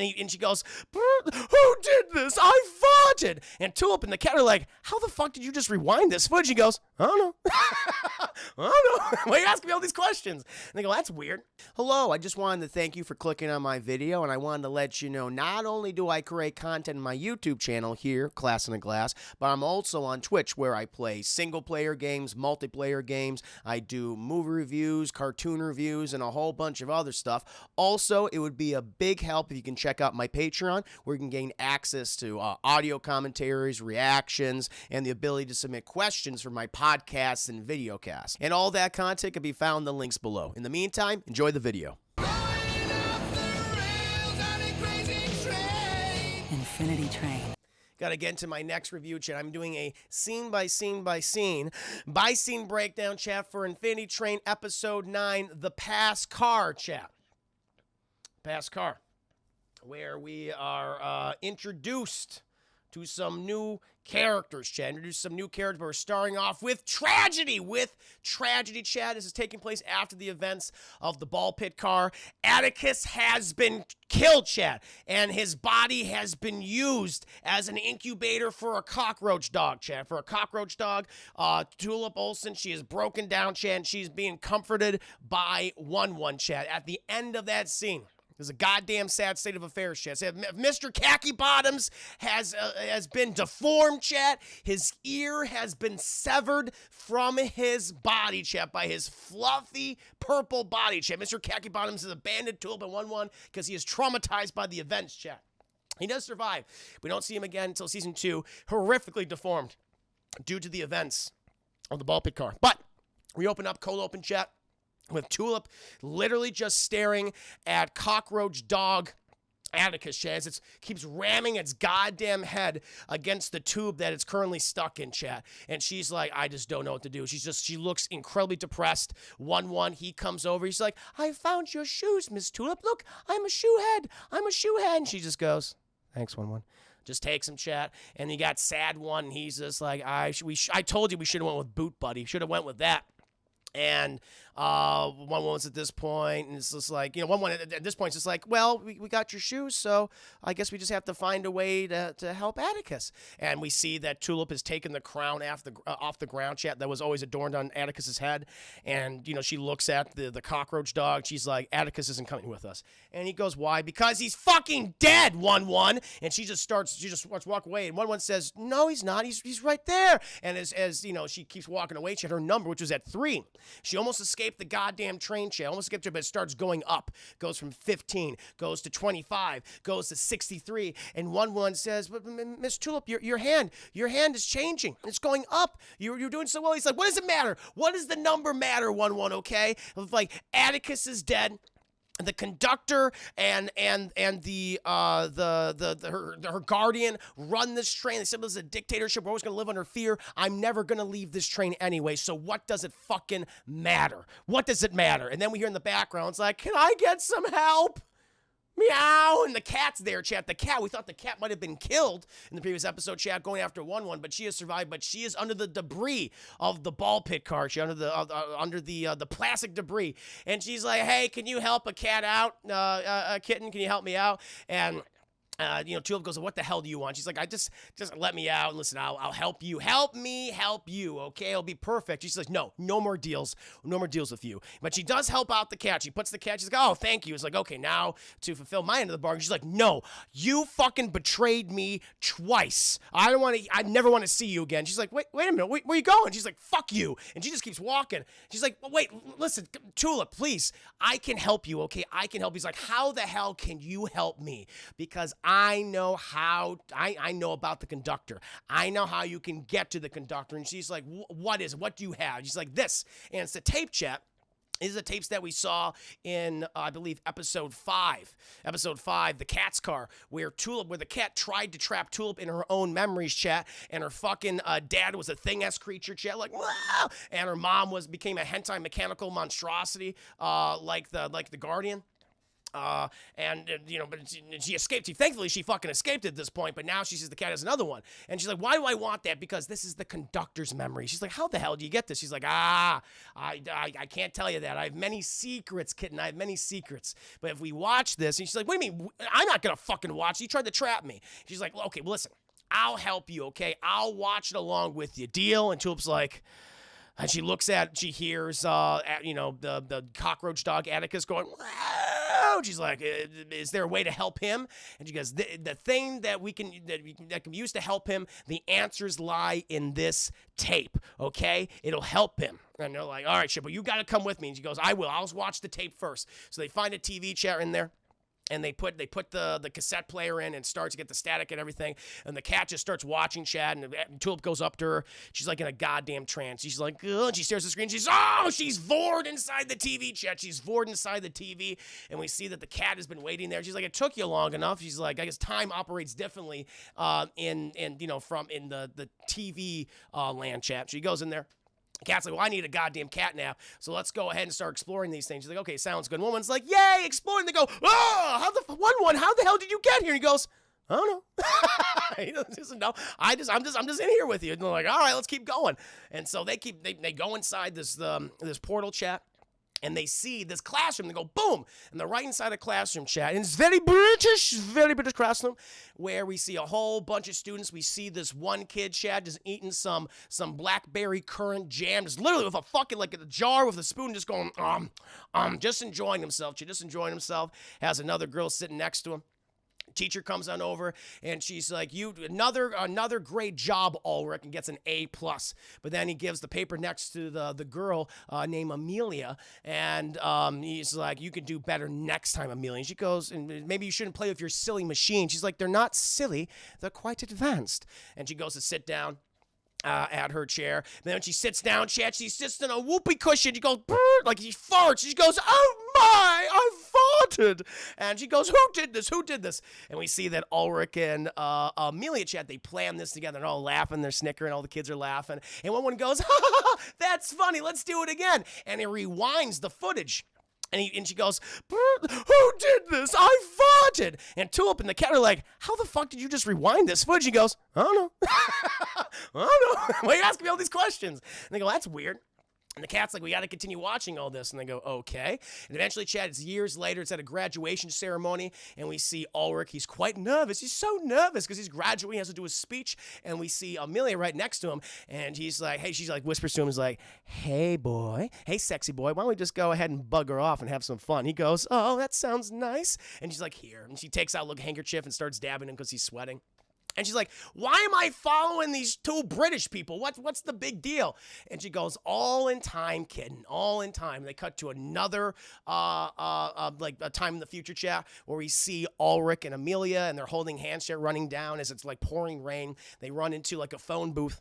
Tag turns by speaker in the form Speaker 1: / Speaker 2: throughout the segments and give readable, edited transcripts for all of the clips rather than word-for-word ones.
Speaker 1: And she goes, who did this? I farted. And Tulip and the cat are like, how the fuck did you just rewind this footage? He goes, I don't know. I don't know. Why are you asking me all these questions? And they go, that's weird. Hello, I just wanted to thank you for clicking on my video, and I wanted to let you know not only do I create content on my YouTube channel here, Class in a Glass, but I'm also on Twitch where I play single-player games, multiplayer games. I do movie reviews, cartoon reviews, and a whole bunch of other stuff. Also, it would be a big help if you can check out my Patreon, where you can gain access to audio commentaries, reactions, and the ability to submit questions for my podcasts and videocasts. And all that content can be found in the links below. In the meantime, enjoy the video.
Speaker 2: Infinity Train.
Speaker 1: Got to get into my next review, chat. I'm doing a scene-by-scene breakdown, chat, for Infinity Train Episode 9, The Pass Car, chat. Pass Car, where we are introduced to some new characters, chat. Introduced some new characters, but we're starting off with tragedy. Chat. This is taking place after the events of the ball pit car. Atticus has been killed, chat, and his body has been used as an incubator for a cockroach dog, chat. For a cockroach dog, Tulip Olsen, she is broken down, chat, and she's being comforted by 1-1, chat. At the end of that scene, there's a goddamn sad state of affairs, chat. So Mr. Khaki Bottoms has been deformed, chat. His ear has been severed from his body, chat, by his fluffy purple body, chat. Mr. Khaki Bottoms has abandoned Tulip and 1-1 because he is traumatized by the events, chat. He does survive. We don't see him again until season 2, horrifically deformed due to the events of the ball pit car. But we open up, cold open, chat, with Tulip literally just staring at cockroach dog Atticus, chat, as it keeps ramming its goddamn head against the tube that it's currently stuck in, chat. And she's like, I just don't know what to do. She looks incredibly depressed. 1-1, he comes over. He's like, I found your shoes, Miss Tulip. Look, I'm a shoehead. And she just goes, thanks, 1-1. Just takes him, chat. And you got sad one. And he's just like, I told you we should have went with Boot Buddy. Should have went with that. And 1-1's at this point, and it's just like, 1-1 at this point, it's just like, well, we got your shoes, so I guess we just have to find a way to help Atticus. And we see that Tulip has taken the crown off the ground, chat, that was always adorned on Atticus's head. And, she looks at the cockroach dog. She's like, Atticus isn't coming with us. And he goes, why? Because he's fucking dead, 1-1. And she just starts walk away. And 1-1 says, no, he's not. He's right there. And as she keeps walking away, she had her number, which was at 3. She almost escaped the goddamn train, chat. Almost escaped her, but it starts going up. Goes from 15, goes to 25, goes to 63. And 1-1 says, but Miss Tulip, your hand is changing. It's going up. You're doing so well. He's like, what does it matter? What does the number matter, 1-1, okay? Like, Atticus is dead. The conductor and her guardian run this train. They said it was a dictatorship. We're always going to live under fear. I'm never going to leave this train anyway. So what does it fucking matter? What does it matter? And then we hear in the background, it's like, can I get some help? Meow, and the cat's there, chat. The cat, we thought the cat might have been killed in the previous episode, chat, going after 1-1, but she has survived. But she is under the debris of the ball pit car. She's under the plastic debris, and she's like, "Hey, can you help a cat out? Kitten, can you help me out?" And Tulip goes, what the hell do you want? She's like, just let me out. And listen, I'll help you. Help me help you, okay? It'll be perfect. She's like, no more deals. No more deals with you. But she does help out the cat. She puts the cat, she's like, oh, thank you. It's like, okay, now to fulfill my end of the bargain. She's like, no, you fucking betrayed me twice. I never want to see you again. She's like, wait a minute, where are you going? She's like, fuck you. And she just keeps walking. She's like, wait, listen, Tulip, please, I can help you, okay? I can help you. He's like, how the hell can you help me? Because I know about the conductor. I know how you can get to the conductor. And she's like, what is it? What do you have? She's like, this. And it's a tape, chat. These are the tapes that we saw in, I believe, episode 5. Episode 5, The Cat's Car, where the cat tried to trap Tulip in her own memories, chat, and her fucking dad was a thing-ass creature, chat, like, wow! And her mom became a hentai mechanical monstrosity, like the Guardian. But she escaped. Thankfully, she fucking escaped at this point. But now she says the cat has another one, and she's like, "Why do I want that? Because this is the conductor's memory." She's like, "How the hell do you get this?" She's like, I can't tell you that. I have many secrets, kitten. I have many secrets. But if we watch this," and she's like, "What do you mean? I'm not gonna fucking watch. You tried to trap me." She's like, "Okay, well, listen, I'll help you. Okay, I'll watch it along with you. Deal?" And Tulip's like. And she hears, the cockroach dog Atticus going, "Wow!" She's like, "Is there a way to help him?" And she goes, "The thing that can use to help him, the answers lie in this tape. Okay, it'll help him." And they're like, "All right, shit, but you got to come with me." And she goes, "I will. I'll watch the tape first." So they find a TV chair in there. And they put the cassette player in and start to get the static and everything. And the cat just starts watching Chad. And Tulip goes up to her. She's like in a goddamn trance. She's like, ugh, and she stares at the screen. She's vored inside the TV, Chad. She's vored inside the TV. And we see that the cat has been waiting there. She's like, "It took you long enough." She's like, "I guess time operates differently in the TV land, Chad." She goes in there. Cat's like, "Well, I need a goddamn cat nap, so let's go ahead and start exploring these things." She's like, "Okay, sounds good." Woman's like, "Yay, exploring!" They go, "Oh, how the hell did you get here?" And he goes, "I don't know." He doesn't know. I'm just in here with you. And they're like, "All right, let's keep going." And so they go inside this portal, chat. And they see this classroom. They go, boom. And they're right inside a classroom, chat. And it's very British classroom where we see a whole bunch of students. We see this one kid, Chad, just eating some blackberry currant jam. Just literally with a fucking, like a jar with a spoon, just going, just enjoying himself. Just enjoying himself. Has another girl sitting next to him. Teacher comes on over and she's like, "You another great job, Ulrich," and gets an A+. But then he gives the paper next to the girl named Amelia, and he's like, "You can do better next time, Amelia." And she goes, "And maybe you shouldn't play with your silly machine." She's like, "They're not silly, they're quite advanced." And she goes to sit down at her chair. And then when she sits down, Chad, she sits in a whoopee cushion. She goes, "Brr," like she farts. She goes, "Oh my, I farted." And she goes, "Who did this? Who did this?" And we see that Ulrich and Amelia, Chad, they plan this together. They're all laughing. They're snickering. All the kids are laughing. And one goes, "Ha ha ha, that's funny. Let's do it again." And he rewinds the footage. And she goes, "Who did this? I farted." And Tulip and the cat are like, "How the fuck did you just rewind this footage?" He goes, "I don't know." "I don't know. Why are you asking me all these questions?" And they go, "That's weird." And the cat's like, "We got to continue watching all this." And they go, "Okay." And eventually, Chad, it's years later. It's at a graduation ceremony. And we see Ulrich. He's quite nervous. He's so nervous because he's graduating. He has to do his speech. And we see Amelia right next to him. And he's like, hey, she's like, whispers to him. He's like, "Hey, boy. Hey, sexy boy. Why don't we just go ahead and bug her off and have some fun?" He goes, "Oh, that sounds nice." And she's like, "Here." And she takes out a handkerchief and starts dabbing him because he's sweating. And she's like, "Why am I following these two British people? What's the big deal?" And she goes, "All in time, kitten, all in time." And they cut to another like a time in the future chat where we see Ulrich and Amelia and they're holding hands, they're running down as it's like pouring rain. They run into like a phone booth.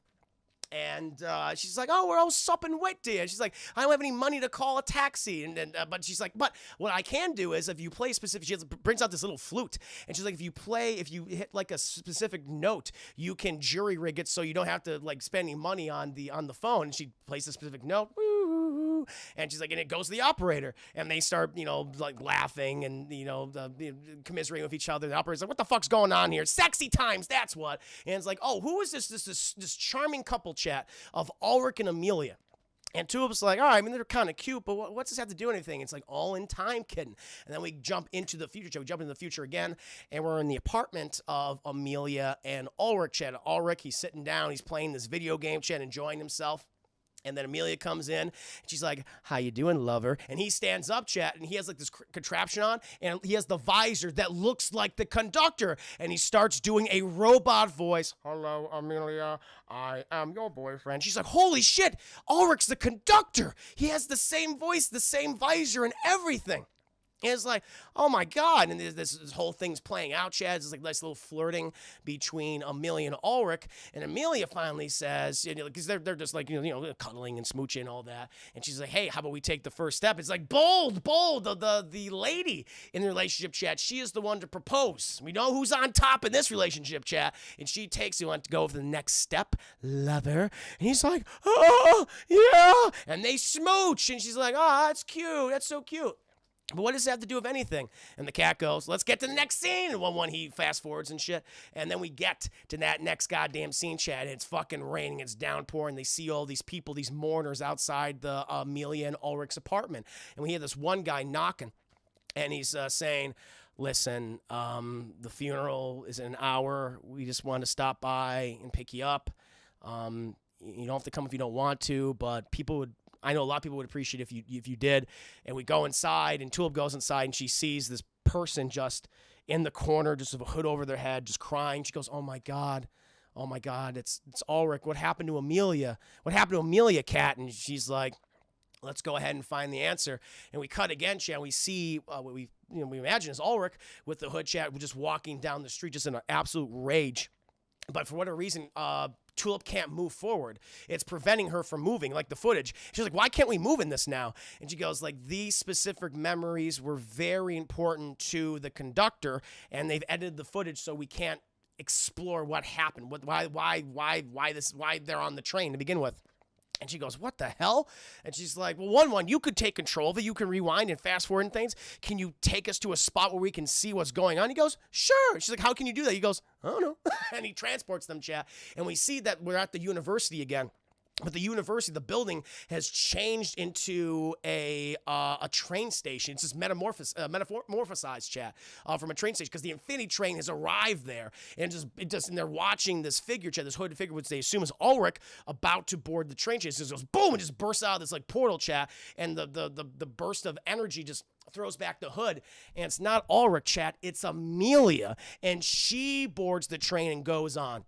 Speaker 1: And she's like, "Oh, we're all supping wet, dear." She's like, "I don't have any money to call a taxi." But she's like, "But what I can do is if you play specific," she brings out this little flute. And she's like, if you hit like a specific note, you can jury rig it so you don't have to like spend any money on the phone. And she plays a specific note. Woo. And she's like, and it goes to the operator. And they start, like laughing and, commiserating with each other. The operator's like, "What the fuck's going on here? Sexy times, that's what." And it's like, "Oh, who is this charming couple chat of Ulrich and Amelia?" And Tulip's like, "All right, I mean, they're kind of cute, but what's this have to do with anything?" It's like, all in time, kitten. And then we jump into the future. We jump into the future again, and we're in the apartment of Amelia and Ulrich. Chat. Ulrich, he's sitting down. He's playing this video game, chat, enjoying himself. And then Amelia comes in, and she's like, "How you doing, lover?" And he stands up, chat, and he has like this contraption on, and he has the visor that looks like the conductor, and he starts doing a robot voice. "Hello, Amelia, I am your boyfriend." She's like, "Holy shit, Ulrich's the conductor. He has the same voice, the same visor, and everything." And it's like, oh my God. And this whole thing's playing out, Chad. It's like nice little flirting between Amelia and Ulrich. And Amelia finally says, because they're just like, cuddling and smooching and all that. And she's like, "Hey, how about we take the first step?" It's like, bold. The lady in the relationship, chat, she is the one to propose. We know who's on top in this relationship, chat. And she takes you on to go for the next step, lover. And he's like, "Oh, yeah." And they smooch. And she's like, "Oh, that's cute. That's so cute." But what does it have to do with anything? And the cat goes, let's get to the next scene. And one he fast forwards and shit. And then we get to that next goddamn scene, Chad. And it's fucking raining. It's downpouring. They see all these people, these mourners outside the Amelia and Ulrich's apartment. And we hear this one guy knocking. And he's saying, listen, the funeral is in an hour. We just want to stop by and pick you up. You don't have to come if you don't want to, but I know a lot of people would appreciate if you did. And we go inside, and Tulip goes inside, and she sees this person just in the corner, just with a hood over their head, just crying. She goes, oh my God, it's Ulrich. What happened to Amelia? What happened to Amelia, Cat? And she's like, let's go ahead and find the answer. And we cut again, Chad. We see what we imagine is Ulrich with the hood, Chad, just walking down the street, just in an absolute rage. But for whatever reason, Tulip can't move forward. It's preventing her from moving, like the footage. She's like, why can't we move in this now? And she goes, like, these specific memories were very important to the conductor, and they've edited the footage so we can't explore what happened, why they're on the train to begin with. And she goes, what the hell? And she's like, well, you could take control of it. You can rewind and fast forward and things. Can you take us to a spot where we can see what's going on? He goes, sure. She's like, how can you do that? He goes, I don't know. And he transports them, chat. And we see that we're at the university again. But the university, the building, has changed into a train station. It's just metamorphosized, chat, from a train station, because the Infinity Train has arrived there, and and they're watching this figure, chat, this hooded figure, which they assume is Ulrich, about to board the train. It just goes boom, and just bursts out of this like portal, chat, and the burst of energy just throws back the hood, and it's not Ulrich, chat, it's Amelia, and she boards the train and goes on.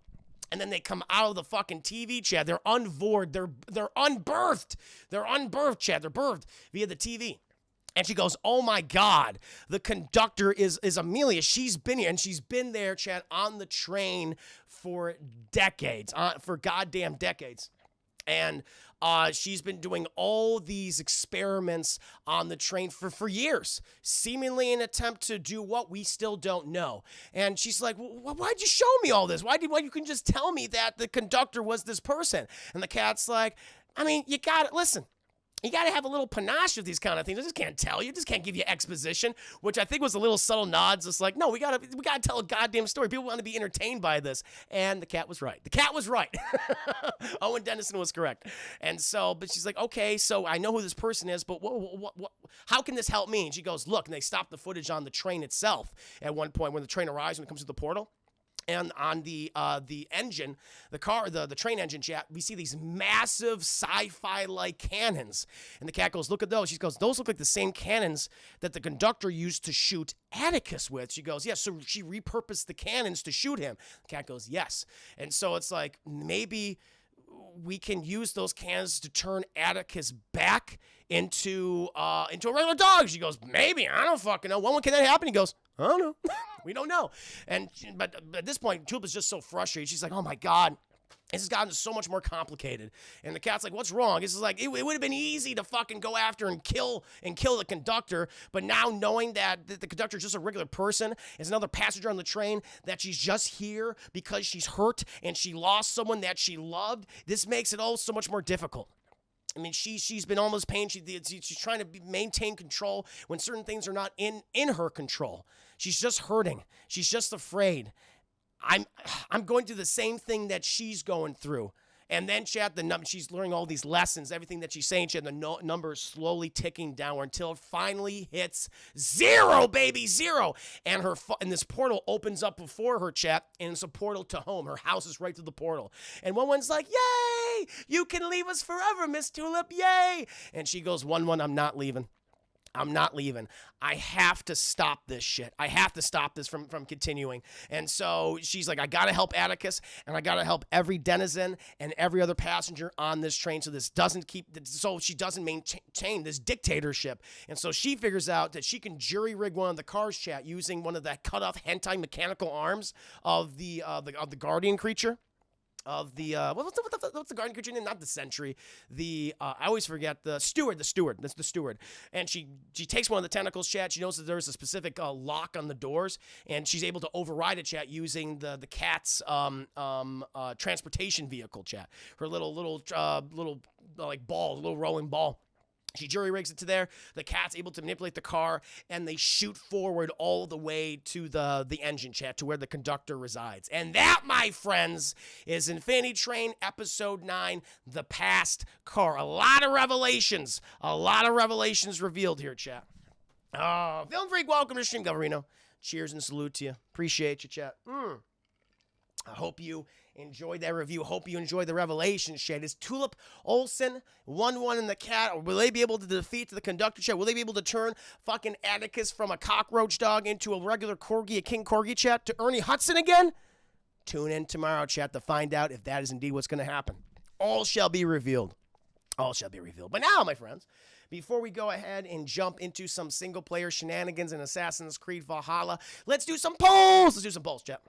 Speaker 1: And then they come out of the fucking TV, Chad. They're unboard. They're unbirthed. They're unbirthed, Chad. They're birthed via the TV. And she goes, oh my God, the conductor is Amelia. She's been here, and she's been there, Chad, on the train for decades, for goddamn decades. And she's been doing all these experiments on the train for years, seemingly an attempt to do what we still don't know. And she's like, well, why'd you show me all this? Why you couldn't just tell me that the conductor was this person? And the cat's like, I mean, you got it. Listen. You got to have a little panache with these kind of things. I just can't tell you. Just can't give you exposition, which I think was a little subtle nod. Just like, no, we got to tell a goddamn story. People want to be entertained by this. And the cat was right. The cat was right. Owen Dennison was correct. And so, but she's like, okay, so I know who this person is, but what, how can this help me? And she goes, look, and they stop the footage on the train itself at one point when the train arrives, when it comes to the portal. And on the engine, the train engine, chat, we see these massive sci-fi-like cannons. And the cat goes, look at those. She goes, those look like the same cannons that the conductor used to shoot Atticus with. She goes, yes, so she repurposed the cannons to shoot him. The cat goes, yes. And so it's like, maybe we can use those cannons to turn Atticus back into a regular dog. She goes, maybe, I don't fucking know. When can that happen? He goes, I don't know. We don't know. But at this point, Tulip is just so frustrated. She's like, oh my God, this has gotten so much more complicated. And the cat's like, what's wrong? This is like, it would have been easy to fucking go after and kill the conductor. But now knowing that the conductor is just a regular person, is another passenger on the train, that she's just here because she's hurt and she lost someone that she loved, this makes it all so much more difficult. I mean, she's been almost pain. She's trying to maintain control when certain things are not in her control. She's just hurting. She's just afraid. I'm going through the same thing that she's going through. And then she's learning all these lessons, everything that she's saying. The number is slowly ticking downward until it finally hits 0, baby, 0. And this portal opens up before her, chat, and it's a portal to home. Her house is right through the portal. And one's like, yay, you can leave us forever, Miss Tulip, yay. And she goes, one, I'm not leaving. I'm not leaving. I have to stop this shit. I have to stop this from continuing. And so she's like, I got to help Atticus, and I got to help every denizen and every other passenger on this train so she doesn't maintain this dictatorship. And so she figures out that she can jury rig one of the cars, chat, using one of the cut off hentai mechanical arms of the guardian creature. Of the what's the guardian creature name? Not the sentry. I always forget the steward. That's the steward. And she takes one of the tentacles, chat. She knows that there's a specific lock on the doors, and she's able to override it, chat, using the cat's transportation vehicle, chat. Her little like ball, little rolling ball. She jury rigs it to there. The cat's able to manipulate the car, and they shoot forward all the way to the engine, chat, to where the conductor resides. And that, my friends, is Infinity Train Episode 9, The Past Car. A lot of revelations revealed here, chat. Film Freak, welcome to Stream Goverino. Cheers and salute to you. Appreciate you, chat. I hope you enjoyed that review. Hope you enjoyed the revelation, chat. Is Tulip Olsen 1-1 in the cat? Or will they be able to defeat the conductor, chat? Will they be able to turn fucking Atticus from a cockroach dog into a regular corgi, a king corgi, chat, to Ernie Hudson again? Tune in tomorrow, chat, to find out if that is indeed what's going to happen. All shall be revealed. All shall be revealed. But now, my friends, before we go ahead and jump into some single-player shenanigans in Assassin's Creed Valhalla, let's do some polls. Let's do some polls, chat.